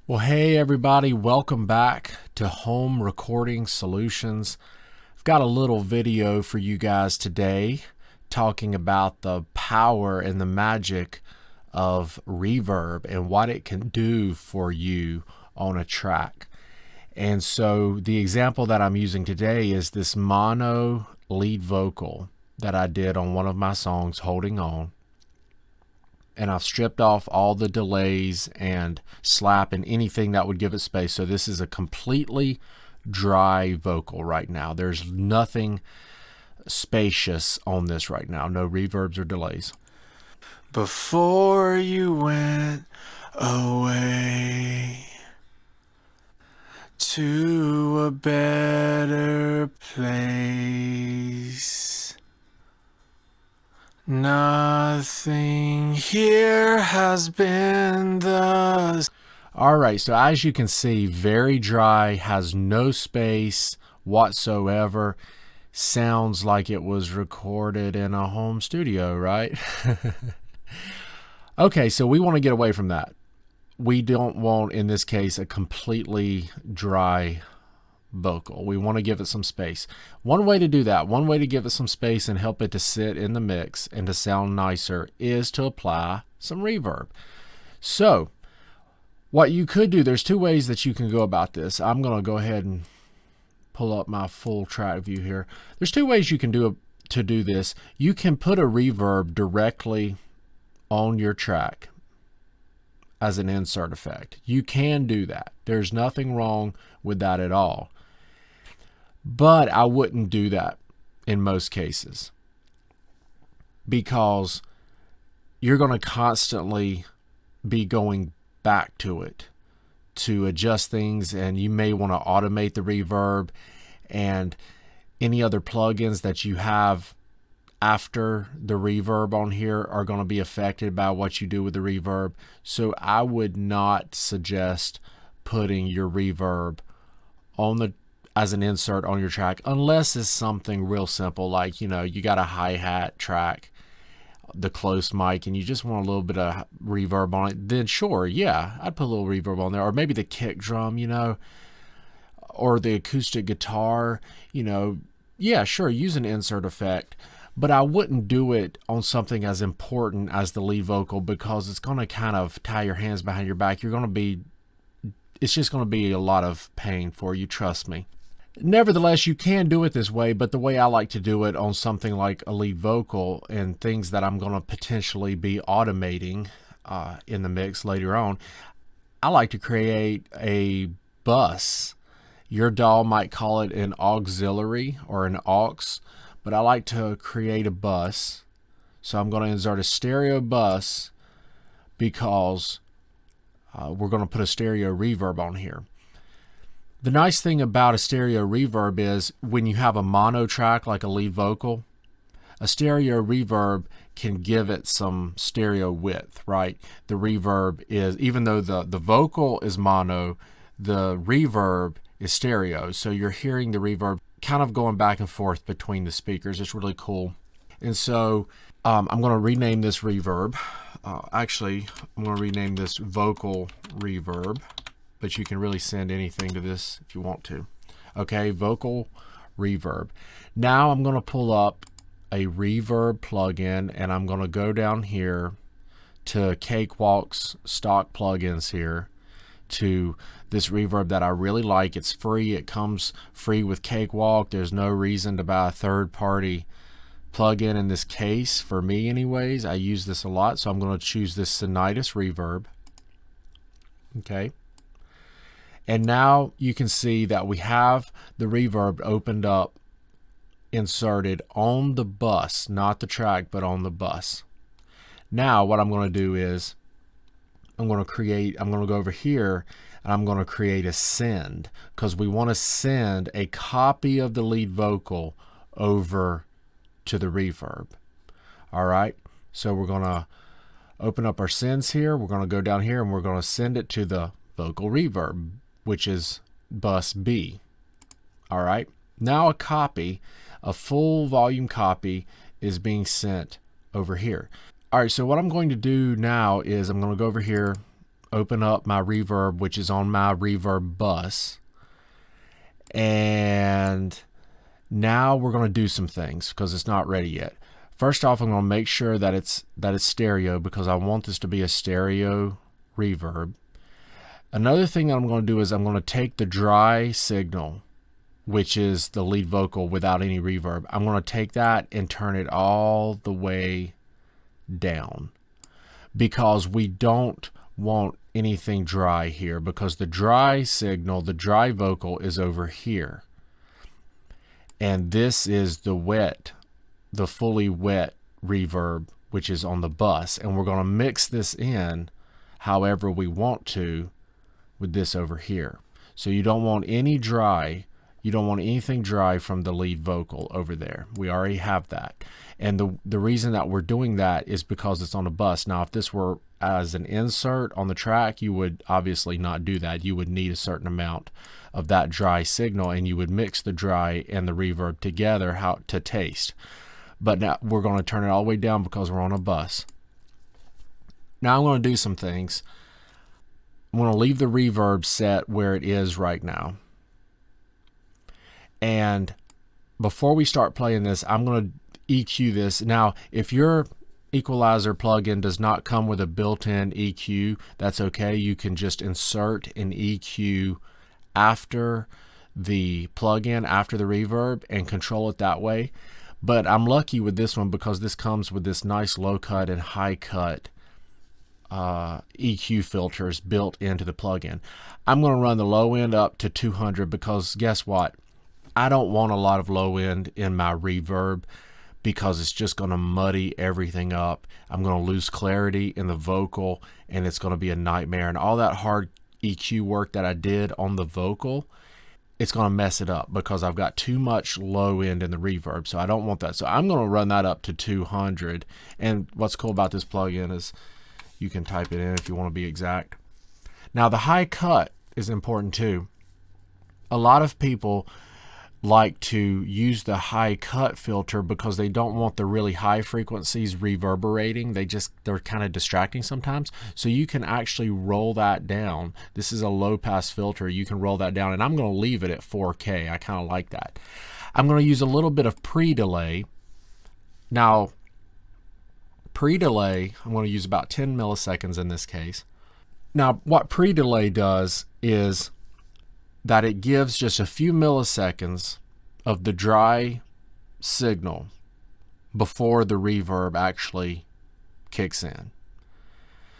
Well, hey everybody, welcome back to Home Recording Solutions. I've got a little video for you guys today talking about the power and the magic of reverb and what it can do for you on a track. And so the example that I'm using today is this mono lead vocal that I did on one of my songs, Holding On. And I've stripped off all the delays and slap and anything that would give it space. So this is a completely dry vocal right now. There's nothing spacious on this right now. No reverbs or delays. Before you went away to a better place, nothing here has been the... Alright, so as you can see, very dry, has no space whatsoever. Sounds like it was recorded in a home studio, right? Okay, so we want to get away from that. We don't want, in this case, a completely dry vocal. We want to give it some space. One way to do that, one way to give it some space and help it to sit in the mix and to sound nicer is to apply some reverb. So what you could do, there's two ways that you can go about this. I'm going to go ahead and pull up my full track view here. There's two ways you can do this. You can put a reverb directly on your track as an insert effect. You can do that. There's nothing wrong with that at all. But I wouldn't do that in most cases because you're going to constantly be going back to it to adjust things, and you may want to automate the reverb and any other plugins that you have after the reverb on here are going to be affected by what you do with the reverb. So I would not suggest putting your reverb on as an insert on your track unless it's something real simple, like, you know, you got a hi-hat track, the close mic, and you just want a little bit of reverb on it. Then sure, yeah, I'd put a little reverb on there, or maybe the kick drum, you know, or the acoustic guitar, you know. Yeah, sure, use an insert effect. But I wouldn't do it on something as important as the lead vocal because it's going to kind of tie your hands behind your back. It's just going to be a lot of pain for you, trust me. Nevertheless, you can do it this way, but the way I like to do it on something like a lead vocal and things that I'm going to potentially be automating in the mix later on, I like to create a bus. Your DAW might call it an auxiliary or an aux, but I like to create a bus. So I'm going to insert a stereo bus because we're going to put a stereo reverb on here. The nice thing about a stereo reverb is when you have a mono track like a lead vocal, a stereo reverb can give it some stereo width, right? The reverb is, even though the vocal is mono, the reverb is stereo. So you're hearing the reverb kind of going back and forth between the speakers. It's really cool. And so I'm going to rename this reverb. Actually, I'm going to rename this vocal reverb, but you can really send anything to this if you want to. Okay, vocal reverb. Now I'm going to pull up a reverb plugin, and I'm going to go down here to Cakewalk's stock plugins here to this reverb that I really like. It's free. It comes free with Cakewalk. There's no reason to buy a third-party plugin in this case, for me anyways. I use this a lot, so I'm going to choose this Sonitis reverb. Okay. And now you can see that we have the reverb opened up, inserted on the bus, not the track, but on the bus. Now what I'm going to do is I'm going to go over here and I'm going to create a send, because we want to send a copy of the lead vocal over to the reverb. All right. So we're going to open up our sends here. We're going to go down here and we're going to send it to the vocal reverb, which is bus B. All right. Now a full volume copy is being sent over here. All right, so what I'm going to do now is I'm going to go over here open up my reverb, which is on my reverb bus. And now we're going to do some things because it's not ready yet. First off, I'm going to make sure that it's stereo because I want this to be a stereo reverb. Another thing that I'm going to do is I'm going to take the dry signal, which is the lead vocal without any reverb. I'm going to take that and turn it all the way down because we don't want anything dry here, because the dry signal, the dry vocal is over here. And this is the wet, the fully wet reverb, which is on the bus. And we're going to mix this in however we want to with this over here. So you don't want any dry, you don't want anything dry from the lead vocal over there. We already have that. And the reason that we're doing that is because it's on a bus. Now, if this were as an insert on the track, you would obviously not do that. You would need a certain amount of that dry signal, and you would mix the dry and the reverb together to taste. But now we're going to turn it all the way down because we're on a bus. Now I'm going to do some things. I'm going to leave the reverb set where it is right now. And before we start playing this, I'm going to EQ this. Now, if your equalizer plugin does not come with a built-in EQ, that's okay. You can just insert an EQ after the plugin, after the reverb, and control it that way. But I'm lucky with this one because this comes with this nice low cut and high cut EQ filters built into the plugin. I'm going to run the low end up to 200 because guess what? I don't want a lot of low end in my reverb because it's just going to muddy everything up. I'm going to lose clarity in the vocal and it's going to be a nightmare. And all that hard EQ work that I did on the vocal, it's going to mess it up because I've got too much low end in the reverb. So I don't want that. So I'm going to run that up to 200. And what's cool about this plugin is you can type it in if you want to be exact. Now the high cut is important too. A lot of people like to use the high cut filter because they don't want the really high frequencies reverberating. They're kind of distracting sometimes. So you can actually roll that down. This is a low pass filter. You can roll that down, and I'm going to leave it at 4K. I kind of like that. I'm going to use a little bit of pre-delay. Now, pre-delay, I'm going to use about 10 milliseconds in this case. Now, what pre-delay does is that it gives just a few milliseconds of the dry signal before the reverb actually kicks in.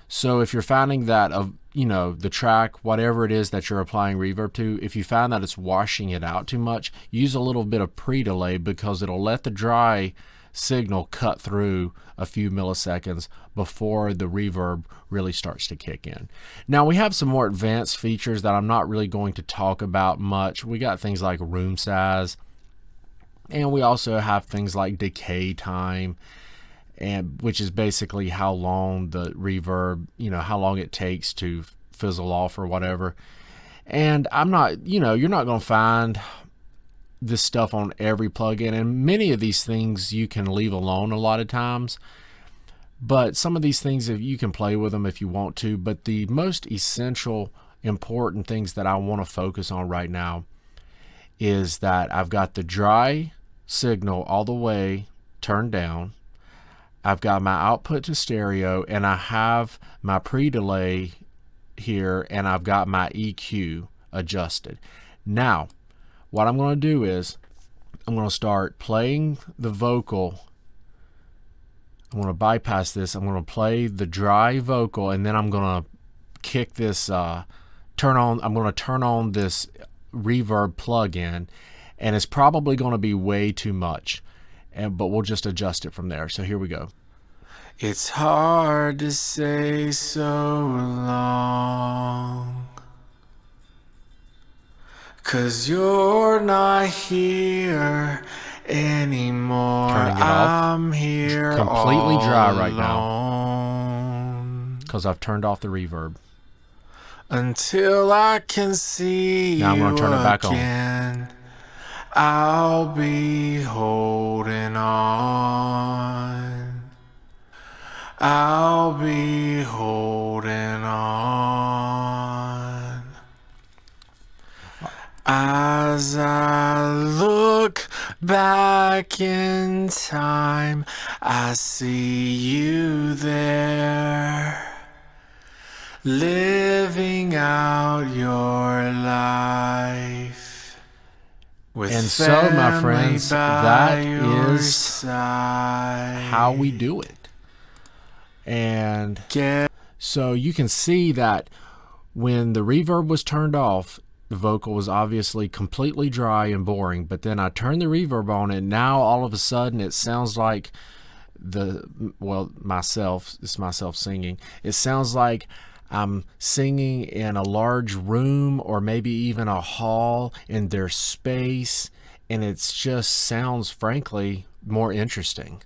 So if you're finding that the track, whatever it is that you're applying reverb to, if you find that it's washing it out too much, use a little bit of pre-delay because it'll let the dry signal cut through a few milliseconds before the reverb really starts to kick in. Now we have some more advanced features that I'm not really going to talk about much. We got things like room size, and we also have things like decay time, and which is basically how long the reverb, how long it takes to fizzle off or whatever. And I'm not, you're not going to find this stuff on every plugin, and many of these things you can leave alone a lot of times, but some of these things, if you can play with them if you want to. But the most essential important things that I want to focus on right now is that I've got the dry signal all the way turned down, I've got my output to stereo, and I have my pre-delay here, and I've got my EQ adjusted. Now what I'm going to do is I'm going to start playing the vocal. I'm going to bypass this. I'm going to play the dry vocal, and then I'm going to kick this, I'm going to turn on this reverb plugin, and it's probably going to be way too much, but we'll just adjust it from there. So here we go. It's hard to say so long, 'cause you're not here anymore. Turning it off. I'm here Completely dry right now alone, because I've turned off the reverb. until I can see Now I'm going you to turn it back on. again. I'll be holding on. I'll be holding on. As I look back in time, I see you there, living out your life. With And so, my family friends, by that your is side. how we do it. And Get so you can see that when the reverb was turned off, the vocal was obviously completely dry and boring. But then I turned the reverb on, and now all of a sudden it sounds like it's myself singing. It sounds like I'm singing in a large room or maybe even a hall, and there's space, and it just sounds, frankly, more interesting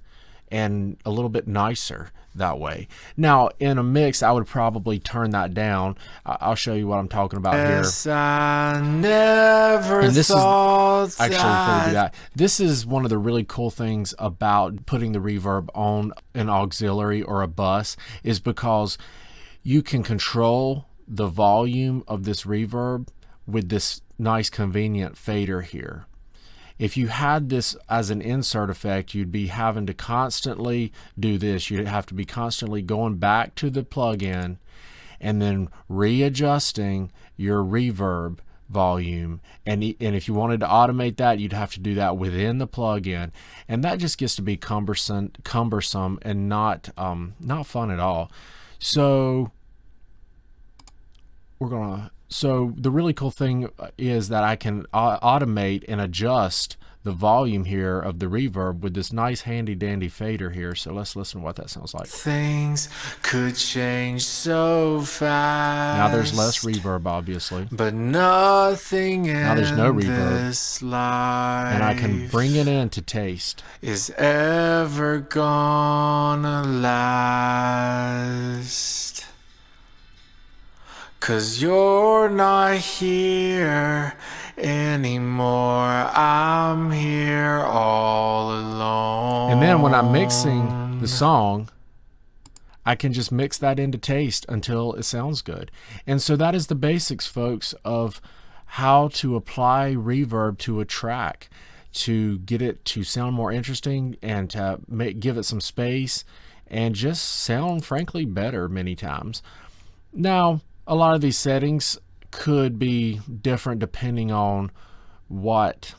and a little bit nicer that way. Now, in a mix, I would probably turn that down. I'll show you what I'm talking about here. Yes, I never And this thought is actually, before we do that, this is one of the really cool things about putting the reverb on an auxiliary or a bus, is because you can control the volume of this reverb with this nice convenient fader here. If you had this as an insert effect, you'd be having to constantly do this. You'd have to be constantly going back to the plugin and then readjusting your reverb volume. And if you wanted to automate that, you'd have to do that within the plugin. And that just gets to be cumbersome and not fun at all. So the really cool thing is that I can automate and adjust the volume here of the reverb with this nice handy dandy fader here. So let's listen to what that sounds like. things could change so fast. Now there's less reverb, obviously. But nothing Now there's no in reverb. this life And I can bring it in to taste. is ever gonna last. 'Cause you're not here anymore. I'm here all alone. And then when I'm mixing the song, I can just mix that into taste until it sounds good. And so that is the basics, folks, of how to apply reverb to a track to get it to sound more interesting and to give it some space and just sound, frankly, better many times. Now, a lot of these settings could be different depending on what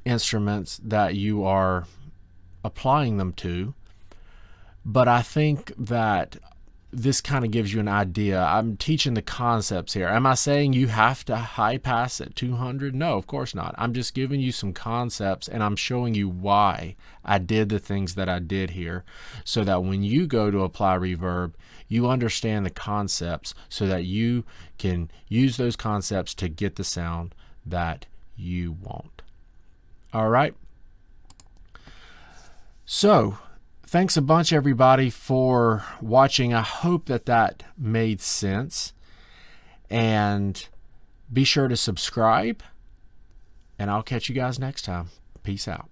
instruments that you are applying them to. But I think that this kind of gives you an idea. I'm teaching the concepts here. Am I saying you have to high pass at 200? No, of course not. I'm just giving you some concepts, and I'm showing you why I did the things that I did here, so that when you go to apply reverb, you understand the concepts so that you can use those concepts to get the sound that you want. All right. So, thanks a bunch, everybody, for watching. I hope that made sense. And be sure to subscribe, and I'll catch you guys next time. Peace out.